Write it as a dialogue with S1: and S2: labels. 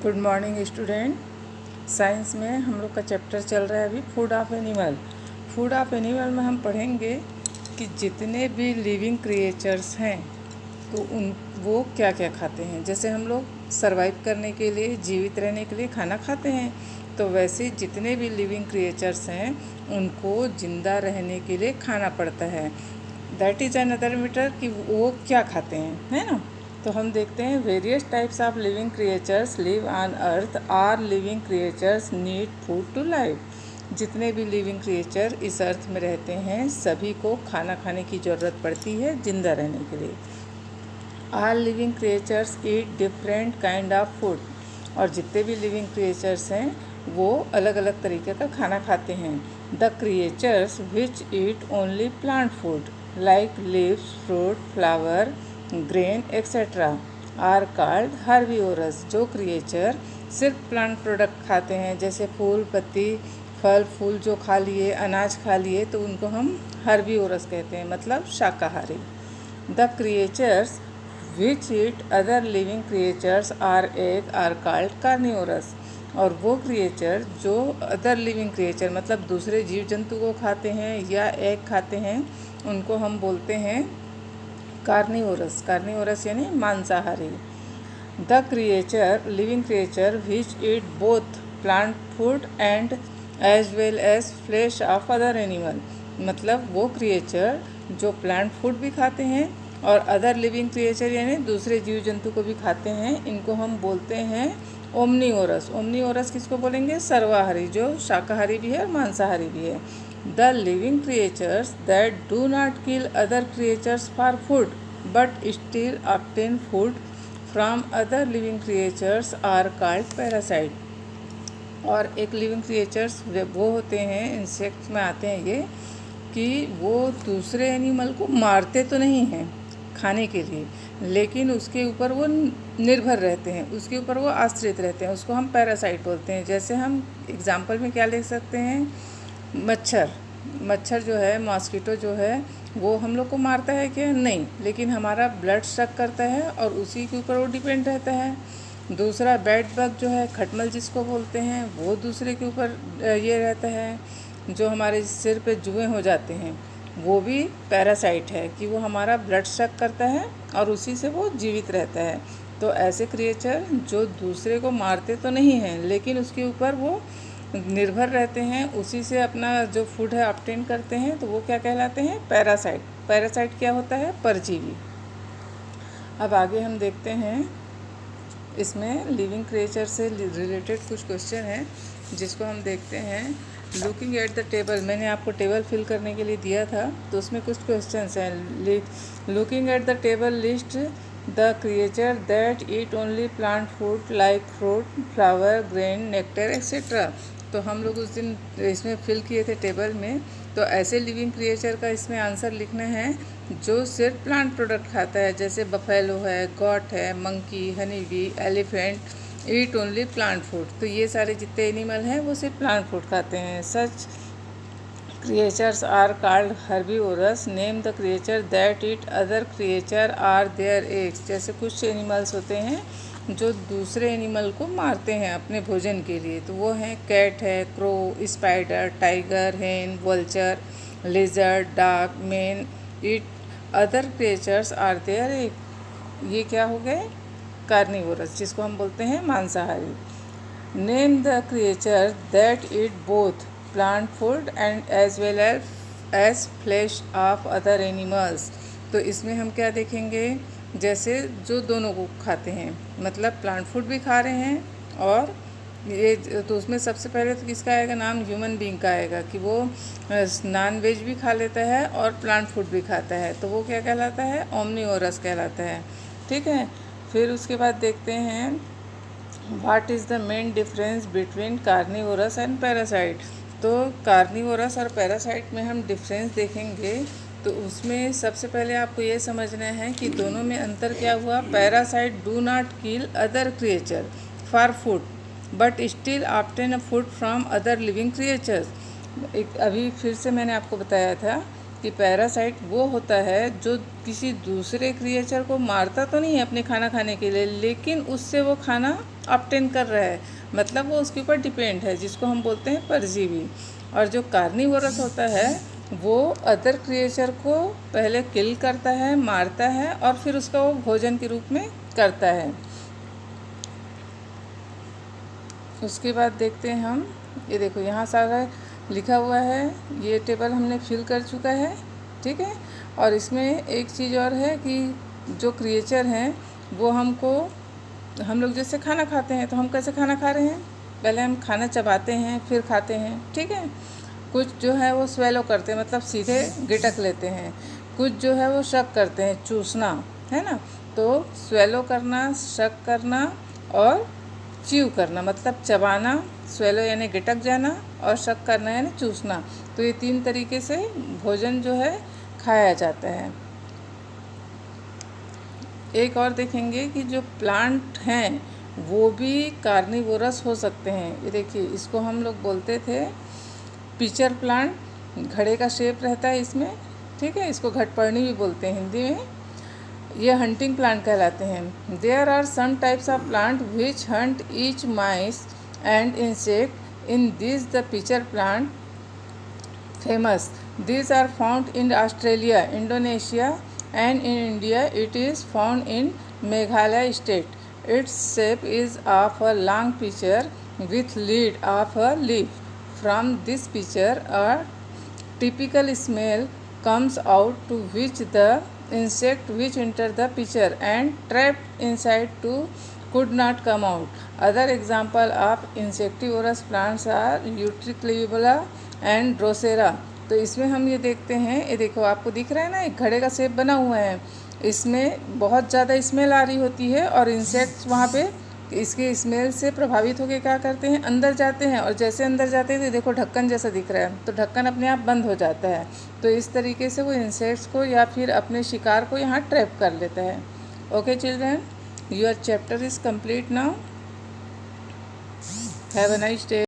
S1: Good morning student. Science में हम लोग का चैप्टर चल रहा है अभी food of animal. Food of animal में हम पढ़ेंगे कि जितने भी लिविंग क्रिएचर्स हैं तो उन वो क्या क्या खाते हैं। जैसे हम लोग सरवाइव करने के लिए, जीवित रहने के लिए खाना खाते हैं, तो वैसे जितने भी लिविंग क्रिएचर्स हैं उनको ज़िंदा रहने के लिए खाना पड़ता है। दैट इज़ अनदर मैटर कि वो क्या खाते हैं, है ना। तो हम देखते हैं various types of living creatures live on earth. Are living creatures need food to live. जितने भी लिविंग क्रिएचर इस अर्थ में रहते हैं सभी को खाना खाने की ज़रूरत पड़ती है जिंदा रहने के लिए। Are living creatures eat different kind of food. और जितने भी लिविंग क्रिएचर्स हैं वो अलग अलग तरीके का खाना खाते हैं। The creatures which eat only plant food like leaves, fruit, flower, grain etcetera are called herbivorous. जो क्रिएचर सिर्फ प्लांट प्रोडक्ट खाते हैं, जैसे फूल, पत्ती, फल फूल जो खा लिए, अनाज खा लिए, तो उनको हम हर्बिवोरस कहते हैं, मतलब शाकाहारी। The creatures which eat other living creatures or egg are called carnivorous. और वो क्रिएचर जो अदर लिविंग क्रिएचर मतलब दूसरे जीव जंतु को खाते हैं या एग खाते हैं उनको हम बोलते हैं कार्निवोरस। कार्निवोरस यानी मांसाहारी। The creature living creature which eat both plant food and as well as flesh of other animal. मतलब वो क्रिएचर जो प्लांट फूड भी खाते हैं और अदर लिविंग क्रिएचर यानी दूसरे जीव जंतु को भी खाते हैं, इनको हम बोलते हैं ओमनीवोरस। ओमनीवोरस किसको बोलेंगे? सर्वाहारी, जो शाकाहारी भी है और मांसाहारी भी है। The living creatures that do not kill other creatures for food but still obtain food from other living creatures are called parasite। और एक लिविंग क्रिएचर्स वो होते हैं, इंसेक्ट्स में आते हैं ये, कि वो दूसरे एनिमल को मारते तो नहीं हैं खाने के लिए, लेकिन उसके ऊपर वो निर्भर रहते हैं, उसके ऊपर वो आश्रित रहते हैं, उसको हम पैरासाइट बोलते हैं। जैसे हम एग्जाम्पल में क्या ले सकते हैं? मच्छर जो है, मॉस्किटो जो है, वो हम लोग को मारता है क्या? नहीं, लेकिन हमारा ब्लड सक करता है और उसी के ऊपर वो डिपेंड रहता है। दूसरा बेड बग जो है, खटमल जिसको बोलते हैं, वो दूसरे के ऊपर ये रहता है। जो हमारे सिर पे जुएँ हो जाते हैं वो भी पैरासाइट है कि वो हमारा ब्लड सक करता है और उसी से वो जीवित रहता है। तो ऐसे क्रिएचर जो दूसरे को मारते तो नहीं हैं लेकिन उसके ऊपर वो निर्भर रहते हैं, उसी से अपना जो फूड है ऑब्टेन करते हैं, तो वो क्या कहलाते हैं? पैरासाइट। पैरासाइट क्या होता है? परजीवी। अब आगे हम देखते हैं, इसमें लिविंग क्रिएचर से रिलेटेड कुछ क्वेश्चन हैं जिसको हम देखते हैं। लुकिंग एट द टेबल, मैंने आपको टेबल फिल करने के लिए दिया था, तो उसमें कुछ क्वेश्चंस हैं। Looking at the table list the creature that eat only plant food like fruit, flower, grain, nectar etcetera. तो हम लोग उस दिन इसमें फिल किए थे टेबल में, तो ऐसे लिविंग क्रिएचर का इसमें आंसर लिखना है जो सिर्फ प्लांट प्रोडक्ट खाता है, जैसे बफेलो है, गॉट है, मंकी, हनी बी, एलिफेंट ईट ओनली प्लांट फूड। तो ये सारे जितने एनिमल हैं वो सिर्फ प्लांट फूड खाते हैं। Such creatures are called herbivorous. Name the creature that eat other creature are there eggs. जैसे कुछ एनिमल्स होते हैं जो दूसरे एनिमल को मारते हैं अपने भोजन के लिए, तो वो हैं कैट है, crow, spider, tiger, hen, vulture, lizard, dog, men eat other creatures or their egg. ये क्या हो गए? कार्निवोरस, जिसको हम बोलते हैं मांसाहारी। Name the creature that eat both plant food and as well as flesh of other animals. तो इसमें हम क्या देखेंगे? जैसे जो दोनों को खाते हैं, मतलब प्लांट फूड भी खा रहे हैं और ये, तो उसमें सबसे पहले तो किसका आएगा नाम? ह्यूमन बीइंग का आएगा कि वो नॉन वेज भी खा लेता है और प्लांट फूड भी खाता है, तो वो क्या कहलाता है? ओमनीवोरस कहलाता है। ठीक है, फिर उसके बाद देखते हैं what is the main difference between carnivorous and parasite. तो कार्निवोरस और पैरासाइट में हम डिफरेंस देखेंगे, तो उसमें सबसे पहले आपको ये समझना है कि दोनों में अंतर क्या हुआ। Parasite do not kill other creature for food but still obtain a food from other living creatures. एक अभी फिर से मैंने आपको बताया था कि पैरासाइट वो होता है जो किसी दूसरे क्रिएचर को मारता तो नहीं है अपने खाना खाने के लिए, लेकिन उससे वो खाना ऑब्टेन कर रहा है, मतलब वो उसके ऊपर डिपेंड है, जिसको हम बोलते हैं परजीवी। और जो कार्निवोरस होता है वो अदर क्रिएचर को पहले किल करता है, मारता है, और फिर उसका वो भोजन के रूप में करता है। उसके बाद देखते हैं हम, ये देखो यहाँ सारा लिखा हुआ है, ये टेबल हमने फिल कर चुका है, ठीक है। और इसमें एक चीज़ और है कि जो क्रिएचर हैं वो हम लोग जैसे खाना खाते हैं तो हम कैसे खाना खा रहे हैं, पहले हम खाना चबाते हैं फिर खाते हैं, ठीक है। कुछ जो है वो स्वेलो करते हैं, मतलब सीधे गिटक लेते हैं। कुछ जो है वो शक करते हैं, चूसना, है ना। तो स्वेलो करना, शक करना और च्यू करना, मतलब चबाना, स्वेलो यानी गिटक जाना, और शक करना यानी चूसना। तो ये 3 तरीके से भोजन जो है खाया जाता है। एक और देखेंगे कि जो प्लांट हैं वो भी कार्निवोरस हो सकते हैं। ये देखिए, इसको हम लोग बोलते थे पिचर प्लांट, घड़े का शेप रहता है इसमें, ठीक है। इसको घटपर्णी भी बोलते हैं हिंदी में। ये हंटिंग प्लांट कहलाते हैं। There are some types of plant which hunt each mice and insect in this the pitcher plant famous. These are found in Australia, Indonesia, and in India it is found in Meghalaya state. Its shape is of a long pitcher with lid of a leaf. From this pitcher a typical smell comes out, to which the insect which enter the pitcher and trapped inside to could not come out. Other example of insectivorous plants are Utricularia and Drosera. तो इसमें हम ये देखते हैं, ये देखो आपको दिख रहा है ना, एक घड़े का शेप बना हुआ है, इसमें बहुत ज़्यादा स्मेल आ रही होती है, और इंसेक्ट्स वहाँ पे इसके स्मेल से प्रभावित होकर क्या करते हैं, अंदर जाते हैं, और जैसे अंदर जाते हैं तो देखो ढक्कन जैसा दिख रहा है, तो ढक्कन अपने आप बंद हो जाता है। तो इस तरीके से वो इंसेक्ट्स को या फिर अपने शिकार को यहाँ ट्रैप कर लेता है। Okay children, your chapter is complete now. Have a nice day.